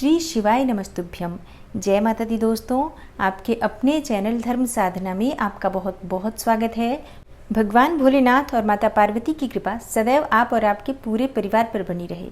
श्री शिवाय नमस्तुभ्यम। जय माता दी दोस्तों, आपके अपने चैनल धर्म साधना में आपका बहुत बहुत स्वागत है। भगवान भोलेनाथ और माता पार्वती की कृपा सदैव आप और आपके पूरे परिवार पर बनी रहे।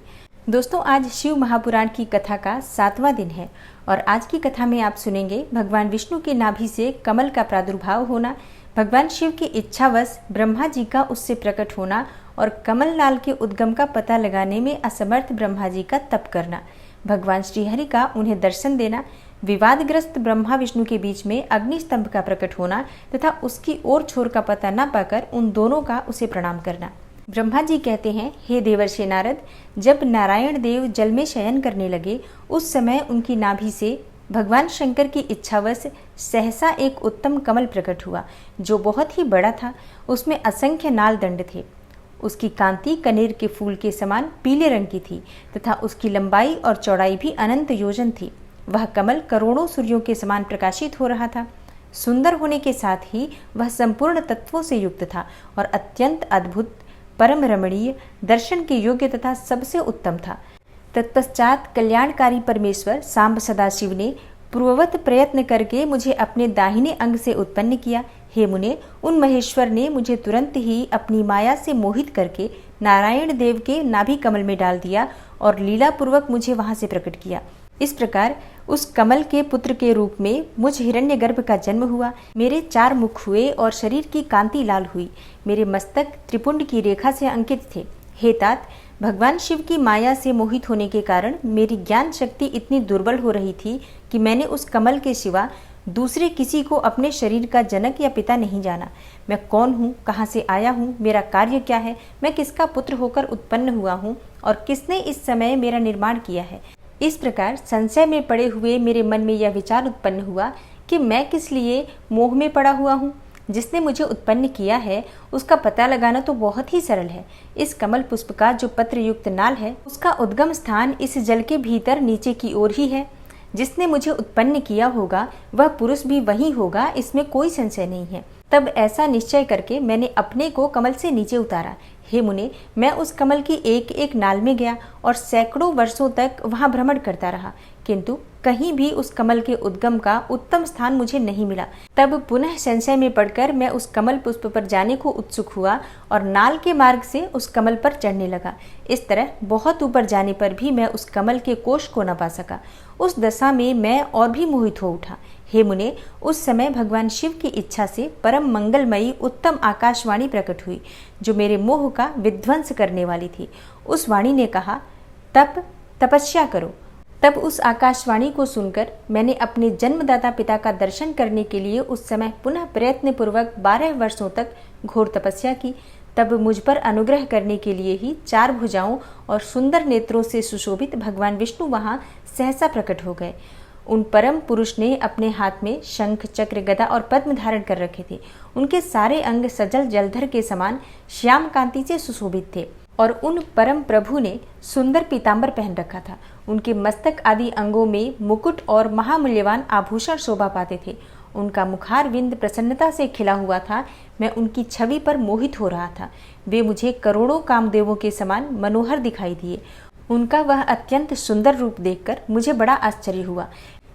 दोस्तों, आज शिव महापुराण की कथा का 7वां दिन है और आज की कथा में आप सुनेंगे भगवान विष्णु के नाभि से कमल का प्रादुर्भाव होना, भगवान शिव की इच्छावश ब्रह्मा जी का उससे प्रकट होना और कमल लाल के उद्गम का पता लगाने में असमर्थ ब्रह्मा जी का तप करना, भगवान श्रीहरि का उन्हें दर्शन देना, विवादग्रस्त ब्रह्मा विष्णु के बीच में अग्नि स्तंभ का प्रकट होना तथा उसकी ओर छोर का पता न पाकर उन दोनों का उसे प्रणाम करना। ब्रह्मा जी कहते हैं, हे देवर्षि नारद, जब नारायण देव जल में शयन करने लगे उस समय उनकी नाभि से भगवान शंकर की इच्छावश सहसा एक उत्तम कमल प्रकट हुआ जो बहुत ही बड़ा था। उसमें असंख्य नाल दंड थे। उसकी कांति कनेर के फूल के समान पीले रंग की थी तथा उसकी लंबाई और चौड़ाई भी अनंत योजन थी। वह कमल करोड़ों सूर्यों के समान प्रकाशित हो रहा था। सुंदर होने के साथ ही वह संपूर्ण तत्वों से युक्त था और अत्यंत अद्भुत, परम रमणीय, दर्शन के योग्य तथा सबसे उत्तम था। तत्पश्चात कल्याणकारी परमेश्वर सांब सदाशिव ने पूर्ववत प्रयत्न करके मुझे अपने दाहिने अंग से उत्पन्न किया। हे मुने, उन महेश्वर ने मुझे तुरंत ही अपनी माया से मोहित करके नारायण देव के नाभि कमल में डाल दिया और लीला पूर्वक मुझे वहां से प्रकट किया। इस प्रकार उस कमल के पुत्र के रूप में मुझ हिरण्यगर्भ का जन्म हुआ। मेरे 4 मुख हुए और शरीर की कांति लाल हुई। मेरे मस्तक त्रिपुंड की रेखा से अंकित थे। हे तात, भगवान शिव की माया से मोहित होने के कारण मेरी ज्ञान शक्ति इतनी दुर्बल हो रही थी कि मैंने उस कमल के सिवा दूसरे किसी को अपने शरीर का जनक या पिता नहीं जाना। मैं कौन हूँ, कहाँ से आया हूँ, मेरा कार्य क्या है, मैं किसका पुत्र होकर उत्पन्न हुआ हूँ और किसने इस समय मेरा निर्माण किया है। इस प्रकार संशय में पड़े हुए मेरे मन में यह विचार उत्पन्न हुआ कि मैं किस लिए मोह में पड़ा हुआ हूँ। जिसने मुझे उत्पन्न किया है उसका पता लगाना तो बहुत ही सरल है। इस कमल पुष्प का जो पत्र युक्त नाल है उसका उद्गम स्थान इस जल के भीतर नीचे की ओर ही है। जिसने मुझे उत्पन्न किया होगा वह पुरुष भी वही होगा, इसमें कोई संशय नहीं है। तब ऐसा निश्चय करके मैंने अपने को कमल से नीचे उतारा। हे मुने, मैं उस कमल की एक एक नाल में गया और सैकड़ों वर्षों तक वहां भ्रमण करता रहा, किंतु कहीं भी उस कमल के उद्गम का उत्तम स्थान मुझे नहीं मिला। तब पुनः संशय में पड़कर मैं उस कमल पुष्प पर जाने को उत्सुक हुआ और नाल के मार्ग से उस कमल पर चढ़ने लगा। इस तरह बहुत ऊपर जाने पर भी मैं उस कमल के कोश को न पा सका। उस दशा में मैं और भी मोहित हो उठा। हे मुने, उस समय भगवान शिव की इच्छा से परम मंगलमयी उत्तम आकाशवाणी प्रकट हुई जो मेरे मोह का विध्वंस करने वाली थी। उस वाणी ने कहा, तपस्या करो। तब उस आकाशवाणी को सुनकर मैंने अपने जन्मदाता पिता का दर्शन करने के लिए उस समय पुनः प्रयत्न पूर्वक 12 वर्षों तक घोर तपस्या की। तब मुझ पर अनुग्रह करने के लिए ही 4 भुजाओं और सुंदर नेत्रों से सुशोभित भगवान विष्णु वहां सहसा प्रकट हो गए। उन परम पुरुष ने अपने हाथ में शंख, चक्र, गदा और पद्म धारण कर रखे थे। उनके सारे अंग सजल जलधर के समान श्याम कांति से सुशोभित थे और उन परम प्रभु ने सुंदर पीतांबर पहन रखा था। उनके मस्तक आदि अंगों में मुकुट और महामूल्यवान आभूषण शोभा पाते थे। उनका मुखार विंद प्रसन्नता से खिला हुआ था। मैं उनकी छवि पर मोहित हो रहा था। वे मुझे करोड़ों कामदेवों के समान मनोहर दिखाई दिए। उनका वह अत्यंत सुंदर रूप देखकर मुझे बड़ा आश्चर्य हुआ।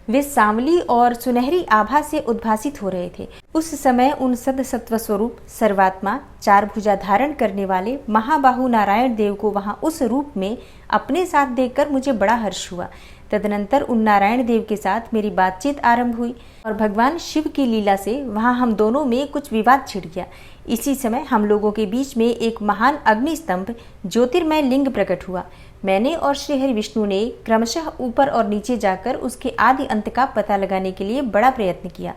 वे सांवली और सुनहरी आभा से उद्भासित हो रहे थे। उस समय उन सद सत्व स्वरूप सर्वात्मा 4 भुजा धारण करने वाले महाबाहु नारायण देव को वहां उस रूप में अपने साथ देखकर मुझे बड़ा हर्ष हुआ। तदनंतर उन नारायण देव के साथ मेरी बातचीत आरंभ हुई और भगवान शिव की लीला से वहां हम दोनों में कुछ विवाद छिड़ गया। इसी समय हम लोगों के बीच में एक महान अग्नि स्तंभ ज्योतिर्मय लिंग प्रकट हुआ। मैंने और श्रीहरि विष्णु ने क्रमशः ऊपर और नीचे जाकर उसके आदि अंत का पता लगाने के लिए बड़ा प्रयत्न किया,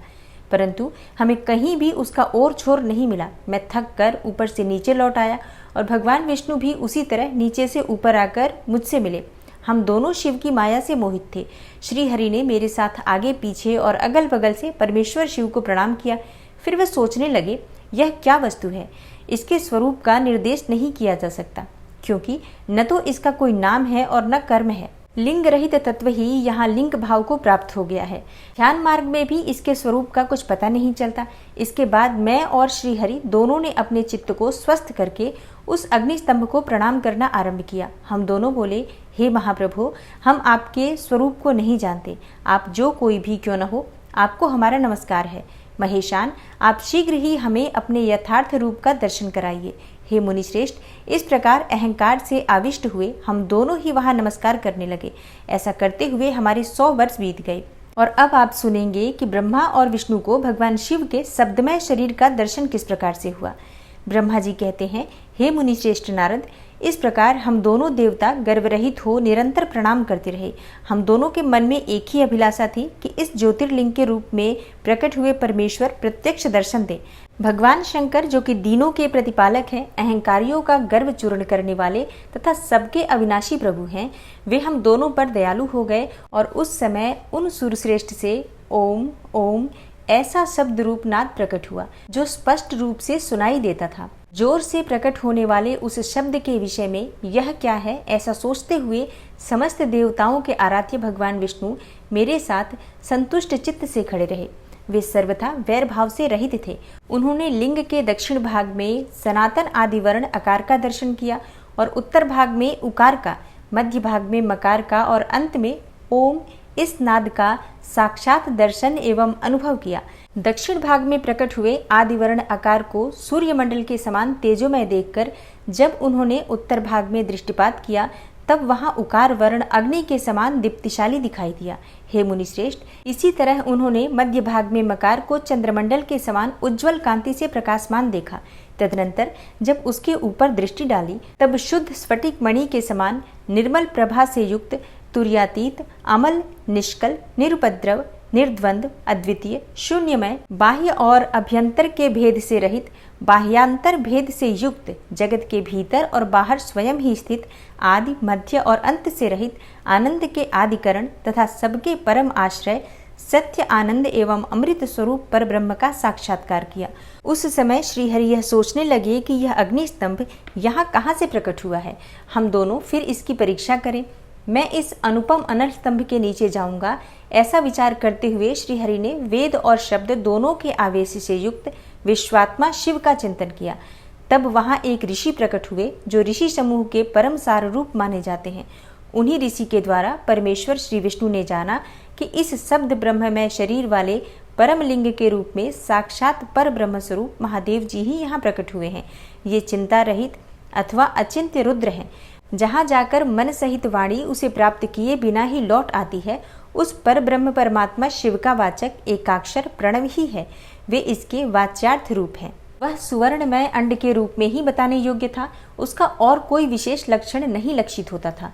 परंतु हमें कहीं भी उसका ओर छोर नहीं मिला। मैं थक कर ऊपर से नीचे लौट आया और भगवान विष्णु भी उसी तरह नीचे से ऊपर आकर मुझसे मिले। हम दोनों शिव की माया से मोहित थे। श्रीहरि ने मेरे साथ आगे पीछे और अगल बगल से परमेश्वर शिव को प्रणाम किया। फिर वे सोचने लगे, यह क्या वस्तु है, इसके स्वरूप का निर्देश नहीं किया जा सकता, क्योंकि न तो इसका कोई नाम है और न कर्म है। लिंग रहित तत्व ही यहाँ लिंग भाव को प्राप्त हो गया है। ध्यान मार्ग में भी इसके स्वरूप का कुछ पता नहीं चलता। इसके बाद मैं और श्रीहरि दोनों ने अपने चित्त को स्वस्थ करके उस अग्नि स्तंभ को प्रणाम करना आरंभ किया। हम दोनों बोले, हे महाप्रभु, हम आपके स्वरूप को नहीं जानते। आप जो कोई भी क्यों न हो, आपको हमारा नमस्कार है। महेशान, आप शीघ्र ही हमें अपने यथार्थ रूप का दर्शन कराइए। हे मुनिश्रेष्ठ, इस प्रकार अहंकार से आविष्ट हुए हम दोनों ही वहां नमस्कार करने लगे। ऐसा करते हुए हमारे 100 वर्ष बीत गए। और अब आप सुनेंगे कि ब्रह्मा और विष्णु को भगवान शिव के शब्दमय शरीर का दर्शन किस प्रकार से हुआ। ब्रह्मा जी कहते हैं, हे मुनिश्रेष्ठ नारद, इस प्रकार हम दोनों देवता गर्वरहित हो निरंतर प्रणाम करते रहे। हम दोनों के मन में एक ही अभिलाषा थी कि इस ज्योतिर्लिंग के रूप में प्रकट हुए परमेश्वर प्रत्यक्ष दर्शन दे। भगवान शंकर, जो कि दीनों के प्रतिपालक हैं, अहंकारियों का गर्व चूर्ण करने वाले तथा सबके अविनाशी प्रभु हैं, वे हम दोनों पर दयालु हो गए और उस समय उन सूरश्रेष्ठ से ओम ओम ऐसा शब्द रूप नाद प्रकट हुआ जो स्पष्ट रूप से सुनाई देता था। जोर से प्रकट होने वाले उस शब्द के विषय में यह क्या है, ऐसा सोचते हुए समस्त देवताओं के आराध्य भगवान विष्णु मेरे साथ संतुष्ट चित्त से खड़े रहे। वे सर्वथा वैर भाव से रहित थे। उन्होंने लिंग के दक्षिण भाग में सनातन आदि वर्ण अकार का दर्शन किया और उत्तर भाग में उकार का, मध्य भाग में मकार का और अंत में ओम इस नाद का साक्षात दर्शन एवं अनुभव किया। दक्षिण भाग में प्रकट हुए आदिवर्ण आकार को सूर्यमंडल के समान तेजोमय देखकर जब उन्होंने उत्तर भाग में दृष्टिपात किया, तब वहां उकार वर्ण अग्नि के समान दीप्तिशाली दिखाई दिया। हे मुनिश्रेष्ठ, इसी तरह उन्होंने मध्य भाग में मकार को चंद्रमंडल के समान उज्ज्वल कांति से प्रकाशमान देखा। तदनंतर जब उसके ऊपर दृष्टि डाली, तब शुद्ध स्फटिक मणि के समान निर्मल प्रभा से युक्त, तुर्यातीत, अमल, निष्कल, निरुपद्रव, निर्द्वंद, अद्वितीय, शून्यमय, बाह्य और अभ्यंतर के भेद से रहित, बाह्यांतर भेद से युक्त, जगत के भीतर और बाहर स्वयं ही स्थित, आदि मध्य और अंत से रहित, आनंद के आदिकरण तथा सबके परम आश्रय, सत्य आनंद एवं अमृत स्वरूप पर ब्रह्म का साक्षात्कार किया। उस समय श्रीहरि यह सोचने लगे कि यह अग्नि स्तंभ यहाँ कहाँ से प्रकट हुआ है। हम दोनों फिर इसकी परीक्षा करें। मैं इस अनुपम अनल स्तंभ के नीचे जाऊंगा। ऐसा विचार करते हुए श्रीहरि ने वेद और शब्द दोनों के आवेश से युक्त विश्वात्मा शिव का चिंतन किया। तब वहां एक ऋषि प्रकट हुए जो ऋषि समूह के परम सार रूप माने जाते हैं। उन्हीं ऋषि के द्वारा परमेश्वर श्री विष्णु ने जाना कि इस शब्द ब्रह्ममय शरीर वाले परम लिंग के रूप में साक्षात पर ब्रह्म स्वरूप महादेव जी ही यहाँ प्रकट हुए हैं। ये चिंता रहित अथवा अचिंत्य रुद्र हैं। जहाँ जाकर मन सहित वाणी उसे प्राप्त किए बिना ही लौट आती है, उस पर ब्रह्म परमात्मा शिव का वाचक एकाक्षर प्रणव ही है। वे इसके वाच्यार्थ रूप हैं। वह सुवर्णमय अंड के रूप में ही बताने योग्य था। उसका और कोई विशेष लक्षण नहीं लक्षित होता था।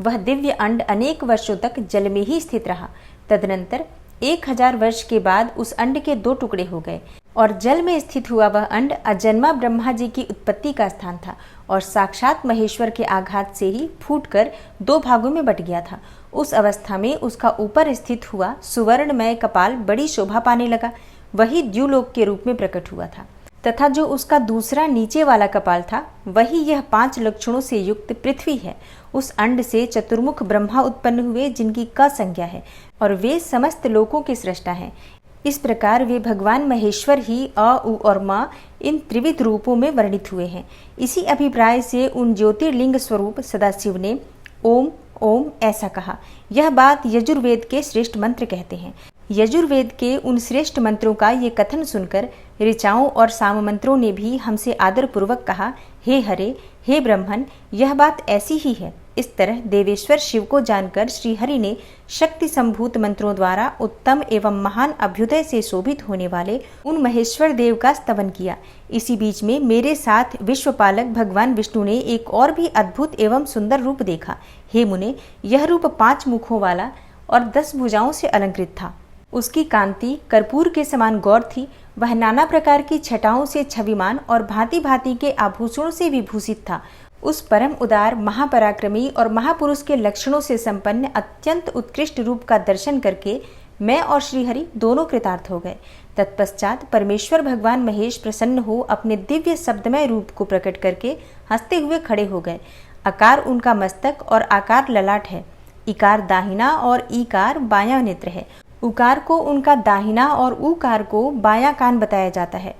वह दिव्य अंड अनेक वर्षों तक जल में ही स्थित रहा। तदनंतर 1000 वर्ष के बाद उस अंड के 2 टुकड़े हो गए और जल में स्थित हुआ वह अंड अजन्मा ब्रह्मा जी की उत्पत्ति का स्थान था और साक्षात महेश्वर के आघात से ही फूटकर 2 भागों में बट गया था। उस अवस्था में उसका ऊपर स्थित हुआ सुवर्णमय कपाल बड़ी शोभा पाने लगा। वही द्युलोक के रूप में प्रकट हुआ था तथा जो उसका दूसरा नीचे वाला कपाल था, वही यह 5 लक्षणों से युक्त पृथ्वी है। उस अंड से चतुर्मुख ब्रह्मा उत्पन्न हुए जिनकी क संज्ञा है और वे समस्त लोकों के सृष्टा हैं। इस प्रकार वे भगवान महेश्वर ही अ, उ और म इन त्रिविध रूपों में वर्णित हुए हैं। इसी अभिप्राय से उन ज्योतिर्लिंग स्वरूप सदाशिव ने ओम ओम ऐसा कहा। यह बात यजुर्वेद के श्रेष्ठ मंत्र कहते हैं। यजुर्वेद के उन श्रेष्ठ मंत्रों का ये कथन सुनकर ऋचाओं और साम मंत्रों ने भी हमसे आदर पूर्वक कहा, हे हरे, हे ब्रह्मन, यह बात ऐसी ही है। इस तरह देवेश्वर शिव को जानकर श्री हरि ने शक्ति संभूत मंत्रों द्वारा उत्तम एवं महान अभ्युदय से शोभित होने वाले उन महेश्वर देव का स्तवन किया। इसी बीच में मेरे साथ विश्वपालक भगवान विष्णु ने एक और भी अद्भुत एवं सुंदर रूप देखा। हे मुने, यह रूप 5 मुखों वाला और 10 भुजाओं से अलंकृत था। उसकी कांति कर्पूर के समान गौर थी। वह नाना प्रकार की छटाओं से छविमान और भांति भांति के आभूषणों से विभूषित था। उस परम उदार, महापराक्रमी और महापुरुष के लक्षणों से संपन्न अत्यंत उत्कृष्ट रूप का दर्शन करके मैं और श्रीहरि दोनों कृतार्थ हो गए। तत्पश्चात परमेश्वर भगवान महेश प्रसन्न हो अपने दिव्य शब्दमय रूप को प्रकट करके हंसते हुए खड़े हो गए। आकार उनका मस्तक और आकार ललाट है। इकार दाहिना और ईकार बायां नेत्र है। उकार को उनका दाहिना और ऊकार को बायां कान बताया जाता है।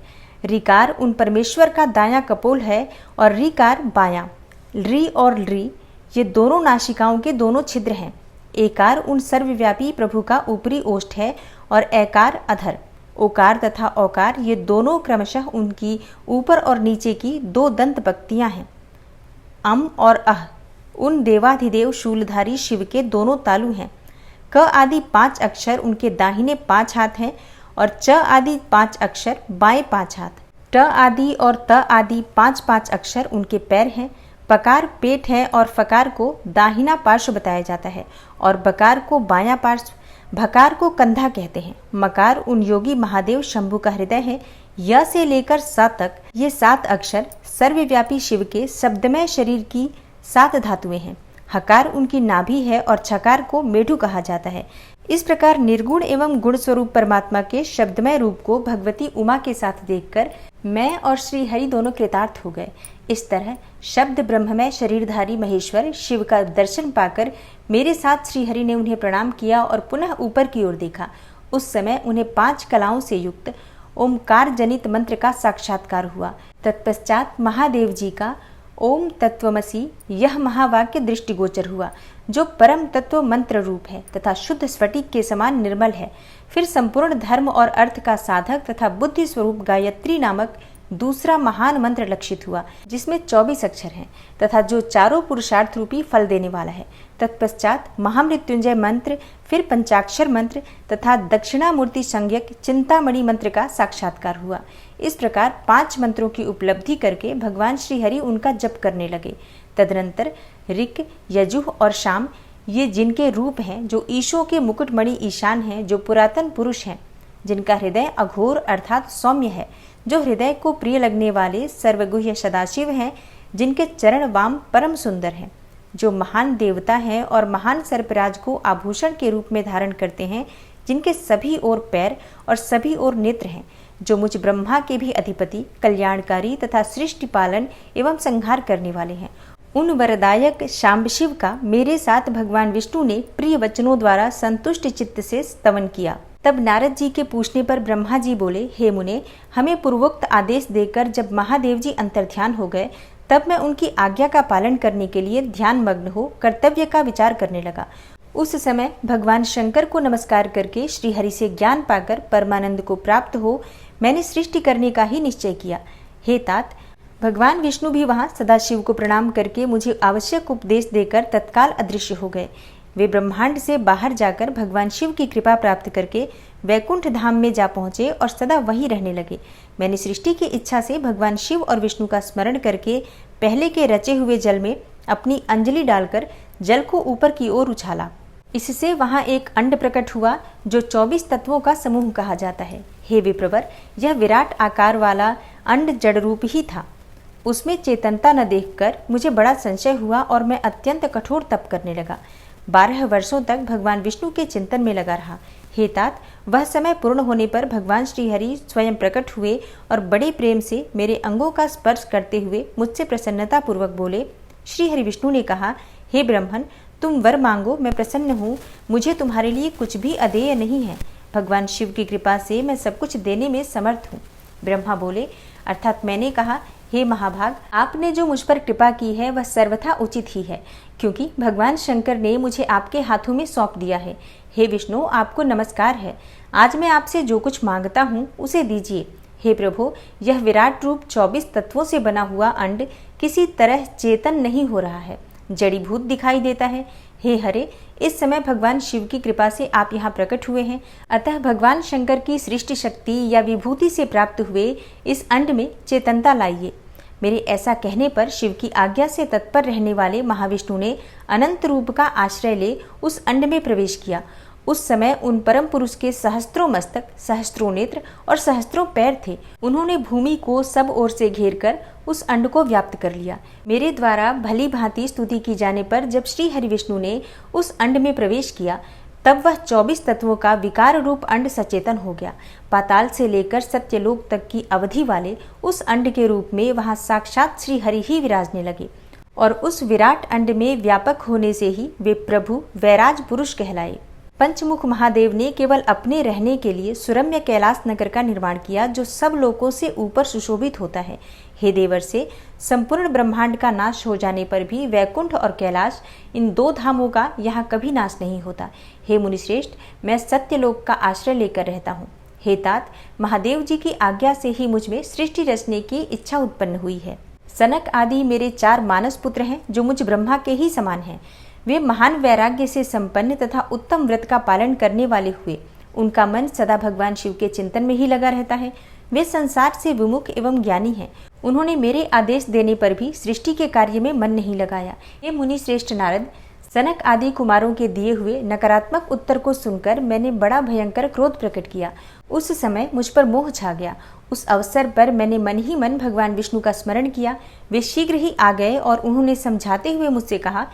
ऋकार उन परमेश्वर का दायां कपोल है और ऋकार बायां। ऋ और ऋ ये दोनों नासिकाओं के दोनों छिद्र हैं। एकार उन सर्वव्यापी प्रभु का ऊपरी ओष्ठ है और एकार अधर। ओकार तथा औकार ये दोनों क्रमशः उनकी ऊपर और नीचे की दो दंत पंक्तियां हैं। अम और अह उन देवाधिदेव शूलधारी शिव के दोनों तालु हैं। क आदि 5 अक्षर उनके दाहिने 5 हाथ हैं और च आदि 5 अक्षर बाएं 5 हाथ। ट आदि और त आदि 5-5 अक्षर उनके पैर हैं। पकार पेट है और फकार को दाहिना पार्श्व बताया जाता है और बकार को बायां पार्श्व। भकार को कंधा कहते हैं। मकार उन योगी महादेव शंभु का हृदय है। य से लेकर स तक ये 7 अक्षर सर्वव्यापी शिव के शब्दमय शरीर की 7 धातुएं हैं। हकार उनकी नाभि है और छकार को मेढु कहा जाता है। इस प्रकार निर्गुण एवं गुण स्वरूप परमात्मा के शब्दमय रूप को भगवती उमा के साथ देखकर मैं और श्री हरि दोनों कृतार्थ हो गए। इस तरह शब्द ब्रह्ममय शरीरधारी महेश्वर शिव का दर्शन पाकर मेरे साथ श्री हरि ने उन्हें प्रणाम किया और पुनः ऊपर की ओर देखा। उस समय उन्हें 5 कलाओं से युक्त ओमकार जनित मंत्र का साक्षात्कार हुआ। तत्पश्चात महादेव जी का ओम तत्वमसि यह महावाक्य दृष्टिगोचर हुआ, जो परम तत्व मंत्र रूप है तथा शुद्ध स्फटिक के समान निर्मल है। फिर संपूर्ण धर्म और अर्थ का साधक तथा बुद्धि स्वरूप गायत्री नामक दूसरा महान मंत्र लक्षित हुआ, जिसमें 24 अक्षर हैं तथा जो चारों पुरुषार्थ रूपी फल देने वाला है। तत्पश्चात महामृत्युंजय मंत्र, फिर पंचाक्षर मंत्र तथा दक्षिणामूर्ति संज्ञक चिंतामणि मंत्र का साक्षात्कार हुआ। इस प्रकार 5 मंत्रों की उपलब्धि करके भगवान श्री हरि उनका जप करने लगे। तदनंतर ऋक, यजुः और शाम ये जिनके रूप हैं, जो ईशों के मुकुटमणि ईशान हैं, जो पुरातन पुरुष हैं, जिनका हृदय अघोर अर्थात सौम्य है, जो हृदय को प्रिय लगने वाले सर्वगुह्य सदाशिव हैं, जिनके चरण वाम परम सुंदर हैं, जो महान देवता हैं और महान सर्पराज को आभूषण के रूप में धारण करते हैं, जिनके सभी ओर पैर और सभी ओर नेत्र हैं, जो मुझ ब्रह्मा के भी अधिपति, कल्याणकारी तथा सृष्टि पालन एवं संहार करने वाले हैं। उन वरदायक शाम्बशिव का मेरे साथ भगवान विष्णु ने प्रिय वचनों द्वारा संतुष्ट चित्त से स्तवन किया। तब नारद जी के पूछने पर ब्रह्मा जी बोले, हे मुने, हमें पूर्वोक्त आदेश देकर जब महादेव जी अंतर्ध्यान हो गए, तब मैं उनकी आज्ञा का पालन करने के लिए ध्यान मग्न हो कर्तव्य का विचार करने लगा। उस समय भगवान शंकर को नमस्कार करके श्री हरि से ज्ञान पाकर परमानंद को प्राप्त हो मैंने सृष्टि करने का ही निश्चय किया। हे तात, भगवान विष्णु भी वहां सदाशिव को प्रणाम करके मुझे आवश्यक उपदेश देकर तत्काल अदृश्य हो गए। वे ब्रह्मांड से बाहर जाकर भगवान शिव की कृपा प्राप्त करके वैकुंठ धाम में जा पहुंचे और सदा वहीं रहने लगे। मैंने सृष्टि की इच्छा से भगवान शिव और विष्णु का स्मरण करके पहले के रचे हुए जल में अपनी अंजलि डालकर जल को ऊपर की ओर उछाला। इससे वहां एक अंड प्रकट हुआ, जो 24 तत्वों का समूह कहा जाता है। हे विप्रवर, यह विराट आकार वाला अंड जड़ रूप ही था। उसमें चेतनता न देखकर मुझे बड़ा संशय हुआ और मैं अत्यंत कठोर तप करने लगा। 12 वर्षों तक भगवान विष्णु के चिंतन में लगा रहा। हे तात, वह समय पूर्ण होने पर भगवान श्री हरि स्वयं प्रकट हुए और बड़े प्रेम से मेरे अंगों का स्पर्श करते हुए मुझसे प्रसन्नता पूर्वक बोले। श्री हरि विष्णु ने कहा, हे ब्रह्मन, तुम वर मांगो, मैं प्रसन्न हूँ। मुझे तुम्हारे लिए कुछ भी अदेय नहीं है। भगवान शिव की कृपा से मैं सब कुछ देने में समर्थ हूँ। ब्रह्मा बोले, अर्थात मैंने कहा, हे महाभाग, आपने जो मुझ पर कृपा की है वह सर्वथा उचित ही है, क्योंकि भगवान शंकर ने मुझे आपके हाथों में सौंप दिया है। हे विष्णु, आपको नमस्कार है। आज मैं आपसे जो कुछ मांगता हूँ उसे दीजिए। हे प्रभु, यह विराट रूप 24 तत्वों से बना हुआ अंड किसी तरह चेतन नहीं हो रहा है, जड़ीभूत दिखाई देता है। हे हरे, इस समय भगवान शिव की कृपा से आप यहाँ प्रकट हुए हैं, अतः भगवान शंकर की सृष्टि शक्ति या विभूति से प्राप्त हुए इस अंड में चेतनता लाइए। मेरे ऐसा कहने पर शिव की आज्ञा से तत्पर रहने वाले महाविष्णु ने अनंत रूप का आश्रय ले उस अंड में प्रवेश किया। उस समय उन परम पुरुष के सहस्त्रों मस्तक, सहस्त्रों नेत्र और सहस्त्रों पैर थे। उन्होंने भूमि को सब ओर से घेरकर उस अंड को व्याप्त कर लिया। मेरे द्वारा भली भांति स्तुति की जाने पर जब श्री हरि विष्णु ने उस अंड में प्रवेश किया, तब वह 24 तत्वों का विकार रूप अंड सचेतन हो गया। पाताल से लेकर सत्यलोक तक की अवधि वाले उस अंड के रूप में वहां साक्षात श्री हरि ही विराजने लगे और उस विराट अंड में व्यापक होने से ही वे प्रभु वैराज पुरुष कहलाए। पंचमुख महादेव ने केवल अपने रहने के लिए सुरम्य कैलाश नगर का निर्माण किया, जो सब लोकों से ऊपर सुशोभित होता है। हे देवर से, संपूर्ण ब्रह्मांड का नाश हो जाने पर भी वैकुंठ और कैलाश, इन दो धामों का यहाँ कभी नाश नहीं होता। हे मुनिश्रेष्ठ, मैं सत्यलोक का आश्रय लेकर रहता हूँ। हे तात, महादेव जी की आज्ञा से ही मुझ में सृष्टि रचने की इच्छा उत्पन्न हुई है। सनक आदि मेरे 4 मानस पुत्र हैं, जो मुझ ब्रह्मा के ही समान हैं। वे महान वैराग्य से संपन्न तथा उत्तम व्रत का पालन करने वाले हुए। उनका मन सदा भगवान शिव के चिंतन में ही लगा रहता है। वे संसार से विमुख एवं ज्ञानी हैं। उन्होंने मेरे आदेश देने पर भी सृष्टि के कार्य में मन नहीं लगाया। हे मुनि श्रेष्ठ नारद, सनक आदि कुमारों के दिए हुए नकारात्मक उत्तर को सुनकर मैंने बड़ा भयंकर क्रोध प्रकट किया। उस समय मुझ पर मोह छा गया। उस अवसर पर मैंने मन ही मन भगवान विष्णु का स्मरण किया। वे शीघ्र ही आ गए और उन्होंने समझाते हुए मुझसे कहा,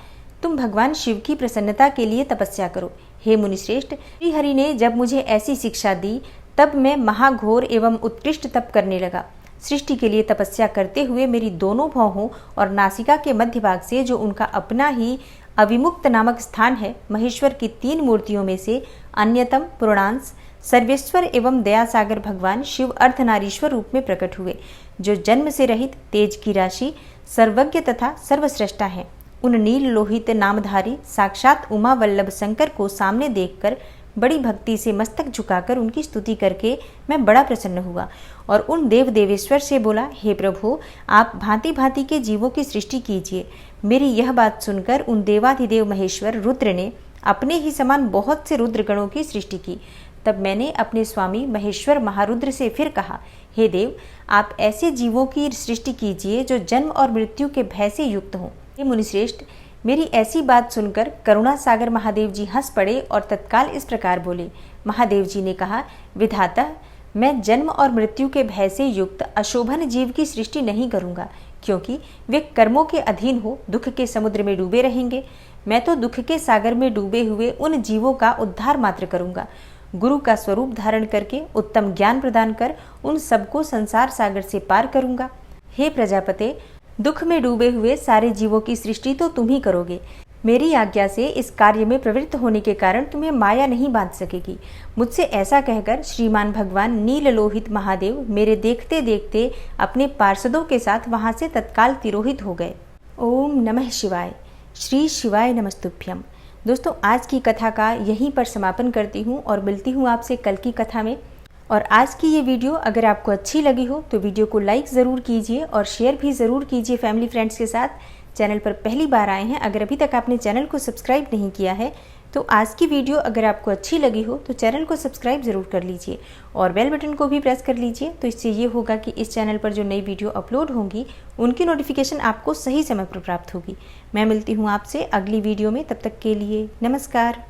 तुम भगवान शिव की प्रसन्नता के लिए तपस्या करो। हे मुनिश्रेष्ठ, श्री हरि ने जब मुझे ऐसी शिक्षा दी, तब मैं महाघोर एवं उत्कृष्ट तप करने लगा। सृष्टि के लिए तपस्या करते हुए मेरी दोनों भौहों और नासिका के मध्य भाग से, जो उनका अपना ही अविमुक्त नामक स्थान है, महेश्वर की 3 मूर्तियों में से अन्यतम पूर्णांश सर्वेश्वर एवं दयासागर भगवान शिव अर्धनारीश्वर रूप में प्रकट हुए, जो जन्म से रहित, तेज की राशि, सर्वज्ञ तथा सर्वश्रेष्ठा है। उन नील लोहित नामधारी साक्षात उमा वल्लभ शंकर को सामने देखकर बड़ी भक्ति से मस्तक झुकाकर उनकी स्तुति करके मैं बड़ा प्रसन्न हुआ और उन देव देवेश्वर से बोला, हे प्रभु, आप भांति भांति के जीवों की सृष्टि कीजिए। मेरी यह बात सुनकर उन देवाधिदेव महेश्वर रुद्र ने अपने ही समान बहुत से रुद्रगणों की सृष्टि की। तब मैंने अपने स्वामी महेश्वर महारुद्र से फिर कहा, हे देव, आप ऐसे जीवों की सृष्टि कीजिए जो जन्म और मृत्यु के भय से युक्त हों। हे मुनिश्रेष्ठ, मेरी ऐसी बात सुनकर करुणा सागर महादेव जी हंस पड़े और तत्काल इस प्रकार बोले। महादेव जी ने कहा, विधाता, मैं जन्म और मृत्यु के भय से युक्त अशोभन जीव की सृष्टि नहीं करूंगा, क्योंकि वे कर्मों के अधीन हो दुख के समुद्र में डूबे रहेंगे। मैं तो दुख के सागर में डूबे हुए उन जीवों का उद्धार मात्र करूंगा। गुरु का स्वरूप धारण करके उत्तम ज्ञान प्रदान कर उन सबको संसार सागर से पार करूंगा। हे प्रजापते, दुख में डूबे हुए सारे जीवों की सृष्टि तो तुम ही करोगे। मेरी आज्ञा से इस कार्य में प्रवृत्त होने के कारण तुम्हें माया नहीं बांध सकेगी। मुझसे ऐसा कहकर श्रीमान भगवान नील लोहित महादेव मेरे देखते देखते अपने पार्षदों के साथ वहां से तत्काल तिरोहित हो गए। ओम नमः शिवाय। श्री शिवाय नमस्तुभ्यम। दोस्तों, आज की कथा का यहीं पर समापन करती हूँ और मिलती हूँ आपसे कल की कथा में। और आज की ये वीडियो अगर आपको अच्छी लगी हो तो वीडियो को लाइक ज़रूर कीजिए और शेयर भी ज़रूर कीजिए फैमिली फ्रेंड्स के साथ। चैनल पर पहली बार आए हैं, अगर अभी तक आपने चैनल को सब्सक्राइब नहीं किया है तो आज की वीडियो अगर आपको अच्छी लगी हो तो चैनल को सब्सक्राइब ज़रूर कर लीजिए और बेल बटन को भी प्रेस कर लीजिए। तो इससे ये होगा कि इस चैनल पर जो नई वीडियो अपलोड होंगी उनकी नोटिफिकेशन आपको सही समय पर प्राप्त होगी। मैं मिलती हूँ आपसे अगली वीडियो में, तब तक के लिए नमस्कार।